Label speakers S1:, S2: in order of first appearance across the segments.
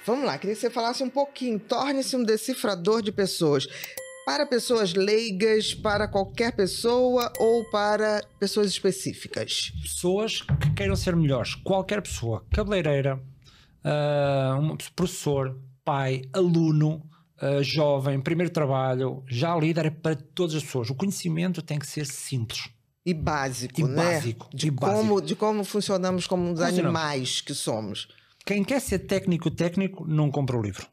S1: Vamos lá, queria que você falasse um pouquinho. Torne-se um decifrador de pessoas. Para pessoas leigas, para qualquer pessoa ou para pessoas específicas?
S2: Pessoas que queiram ser melhores. Qualquer pessoa. Cabeleireira, um professor, pai, aluno, jovem, primeiro trabalho, já líder, é para todas as pessoas. O conhecimento tem que ser simples.
S1: E básico,
S2: E
S1: né?
S2: básico.
S1: De como funcionamos como os animais que somos.
S2: Quem quer ser técnico, não compra o livro.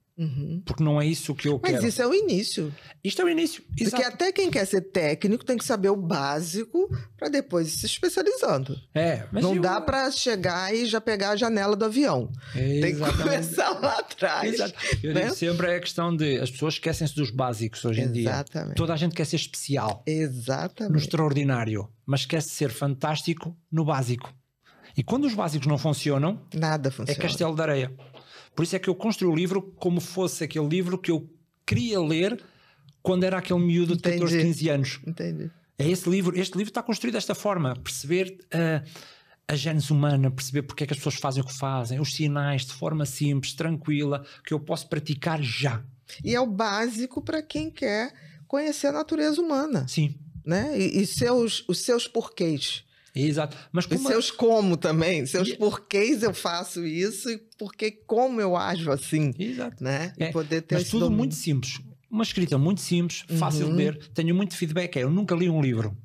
S2: Porque não é isso que eu quero.
S1: Mas isso é o início.
S2: Isto é o início.
S1: Porque
S2: Exato.
S1: até quem quer ser técnico tem que saber o básico para depois ir se especializando.
S2: Mas
S1: não dá para chegar e já pegar a janela do avião. Tem que começar lá atrás.
S2: Exato. Eu digo sempre é a questão de as pessoas esquecem-se dos básicos hoje em dia. Toda a gente quer ser especial.
S1: Exatamente.
S2: No extraordinário. Mas quer ser fantástico no básico. E quando os básicos não funcionam,
S1: nada funciona.
S2: É castelo de areia. Por isso é que eu construí o livro como fosse aquele livro que eu queria ler quando era aquele miúdo de 14, 15 anos.
S1: Entendi.
S2: É esse livro. Este livro está construído desta forma. Perceber a gênese humana, perceber porque é que as pessoas fazem o que fazem, os sinais de forma simples, tranquila, que eu posso praticar já.
S1: E é o básico para quem quer conhecer a natureza humana.
S2: Sim.
S1: Né? E os seus porquês.
S2: Exato. Mas
S1: como... E seus como também. Seus porquês eu faço isso e porque como eu ajo assim.
S2: Exato.
S1: Né? Poder ter
S2: mas tudo domínio. Muito simples. Uma escrita muito simples, fácil de ler. Tenho muito feedback. Eu nunca li um livro.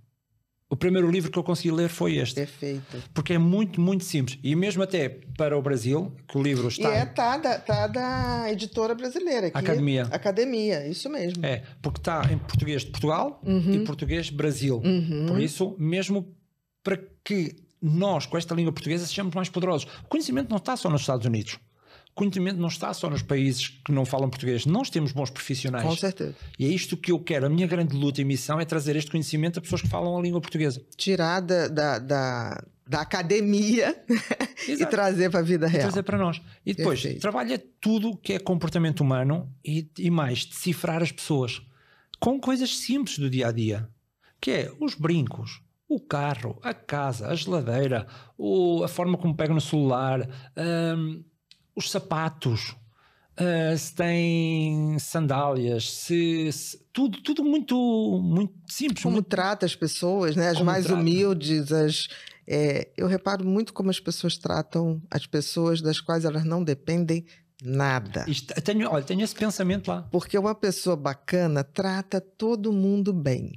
S2: O primeiro livro que eu consegui ler foi este.
S1: Perfeito.
S2: Porque é muito, muito simples. E mesmo até para o Brasil, que o livro está...
S1: E tá da editora brasileira aqui. Academia, isso mesmo.
S2: Porque está em português de Portugal e português Brasil. Por isso, mesmo para que nós, com esta língua portuguesa, sejamos mais poderosos. O conhecimento não está só nos Estados Unidos. O conhecimento não está só nos países que não falam português. Nós temos bons profissionais.
S1: Com certeza.
S2: E é isto que eu quero. A minha grande luta e missão é trazer este conhecimento a pessoas que falam a língua portuguesa.
S1: Tirar da academia e trazer para a vida real.
S2: Trazer para nós. E depois, trabalha tudo que é comportamento humano e mais, decifrar as pessoas com coisas simples do dia-a-dia. Que é os brincos, o carro, a casa, a geladeira, a forma como pega no celular, os sapatos, se tem sandálias, tudo muito, muito simples.
S1: Como trata as pessoas, né? As mais humildes, eu reparo muito como as pessoas tratam as pessoas das quais elas não dependem nada.
S2: Tenho esse pensamento lá.
S1: Porque uma pessoa bacana trata todo mundo bem.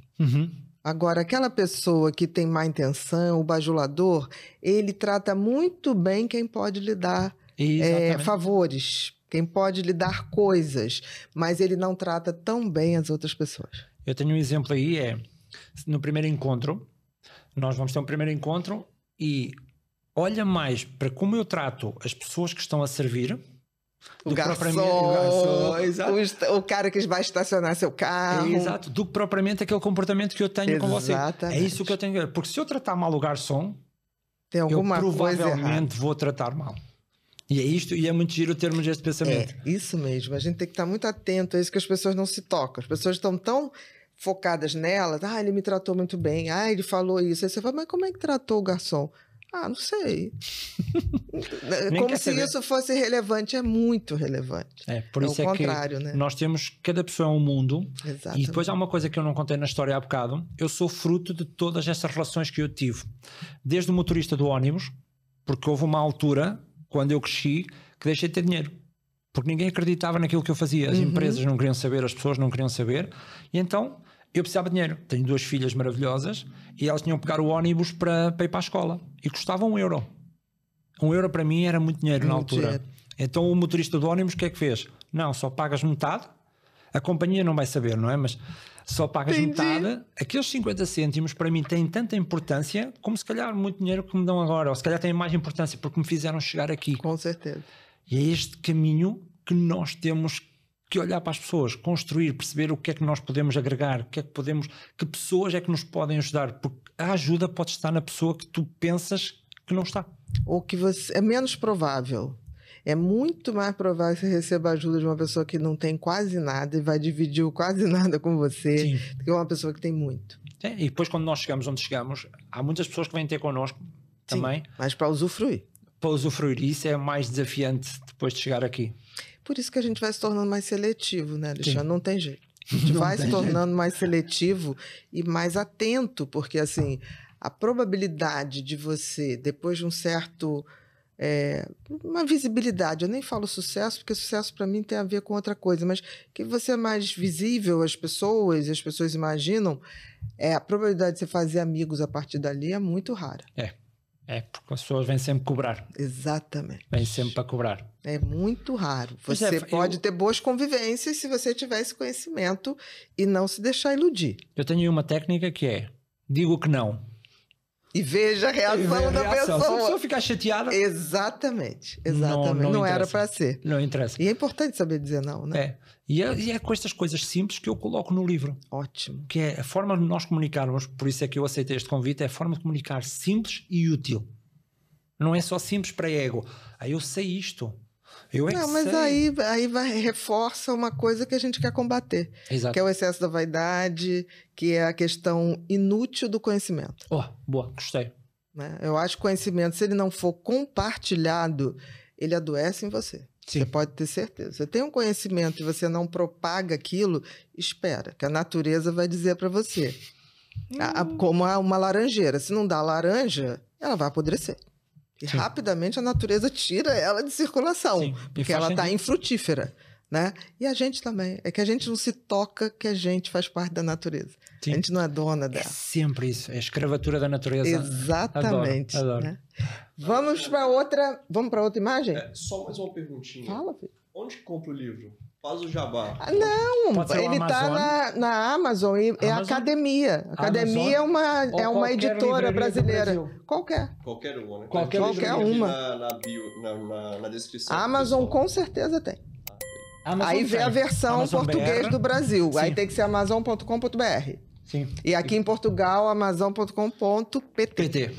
S1: Agora, aquela pessoa que tem má intenção, o bajulador, ele trata muito bem quem pode lhe dar favores, quem pode lhe dar coisas, mas ele não trata tão bem as outras pessoas.
S2: Eu tenho um exemplo aí, no primeiro encontro, nós vamos ter um primeiro encontro e olha mais para como eu trato as pessoas que estão a servir.
S1: O garçom, o cara que vai estacionar seu carro.
S2: Exato, do que propriamente aquele comportamento que eu tenho com você. É isso que eu tenho que ver. Porque se eu tratar mal o garçom, eu provavelmente vou tratar mal. E é isto, e é muito giro termos este pensamento.
S1: Isso mesmo, a gente tem que estar muito atento a isso, que as pessoas não se tocam. As pessoas estão tão focadas nelas. Ele me tratou muito bem. Ele falou isso. Aí você fala, mas como é que tratou o garçom? Não sei. Como se isso fosse relevante. É muito relevante.
S2: Por isso
S1: o contrário, né?
S2: Nós temos, cada pessoa é um mundo.
S1: Exatamente.
S2: E depois há uma coisa que eu não contei na história há bocado. Eu sou fruto de todas essas relações que eu tive. Desde o motorista do ônibus, porque houve uma altura, quando eu cresci, que deixei de ter dinheiro. Porque ninguém acreditava naquilo que eu fazia. As empresas não queriam saber, as pessoas não queriam saber. E então eu precisava de dinheiro. Tenho 2 filhas maravilhosas e elas tinham que pegar o ônibus para ir para a escola. E custava €1. €1 para mim era muito dinheiro na altura. Dinheiro. Então o motorista do ônibus o que é que fez? Não, só pagas metade. A companhia não vai saber, não é? Mas só pagas metade. Aqueles 50 cêntimos para mim têm tanta importância como se calhar muito dinheiro que me dão agora. Ou se calhar têm mais importância porque me fizeram chegar aqui.
S1: Com certeza.
S2: E é este caminho que nós temos que olhar para as pessoas, construir, perceber o que é que nós podemos agregar, que pessoas é que nos podem ajudar, porque a ajuda pode estar na pessoa que tu pensas que não está.
S1: Ou que você é menos provável. É muito mais provável que você receba ajuda de uma pessoa que não tem quase nada e vai dividir o quase nada com você, do que uma pessoa que tem muito.
S2: E depois quando nós chegamos onde chegamos, há muitas pessoas que vêm ter connosco também.
S1: Mas para usufruir.
S2: para usufruir. Isso é mais desafiante depois de chegar aqui.
S1: Por isso que a gente vai se tornando mais seletivo, né, Alexandre? Sim. Não tem jeito. A gente vai se tornando mais seletivo e mais atento, porque assim, a probabilidade de você, depois de um certo... uma visibilidade, eu nem falo sucesso, porque sucesso para mim tem a ver com outra coisa, mas que você é mais visível às pessoas, e as pessoas imaginam, a probabilidade de você fazer amigos a partir dali é muito rara.
S2: Porque as pessoas vêm sempre cobrar.
S1: Exatamente.
S2: Vêm sempre para cobrar.
S1: É muito raro. Você pode ter boas convivências se você tiver esse conhecimento e não se deixar iludir.
S2: Eu tenho uma técnica que é, digo que não.
S1: E veja a reação da pessoa.
S2: Se a pessoa ficar chateada...
S1: Exatamente. Não era para ser.
S2: Não interessa.
S1: E é importante saber dizer não, né?
S2: E é com estas coisas simples que eu coloco no livro.
S1: Ótimo.
S2: Que é a forma de nós comunicarmos, por isso é que eu aceitei este convite, é a forma de comunicar simples e útil. Não é só simples para ego. Eu sei isto.
S1: Mas aí reforça uma coisa que a gente quer combater.
S2: Exato.
S1: Que é o excesso da vaidade, que é a questão inútil do conhecimento.
S2: Boa, gostei.
S1: Né? Eu acho que o conhecimento, se ele não for compartilhado, ele adoece em você. Sim. Você pode ter certeza. Você tem um conhecimento e você não propaga aquilo, espera, que a natureza vai dizer para você. Como uma laranjeira. Se não dá laranja, ela vai apodrecer. E sim, rapidamente a natureza tira ela de circulação, sim, porque ela está infrutífera, né? E a gente também. É que a gente não se toca que a gente faz parte da natureza. Sim. A gente não é dona dela.
S2: É sempre isso. É a escravatura da natureza.
S1: Exatamente.
S2: Adoro.
S1: Né? Vamos para outra imagem?
S3: Só mais uma perguntinha.
S1: Fala, filho.
S3: Onde compra o livro? Faz o jabá.
S1: Não, ele está na Amazon. É a Academia. A Academia é uma editora brasileira. Qualquer uma, né? Qualquer uma.
S3: Na bio, na descrição.
S1: A Amazon com certeza tem. Aí vê a versão português do Brasil. Sim. Aí tem que ser amazon.com.br.
S2: Sim.
S1: E aqui em Portugal, amazon.com.pt.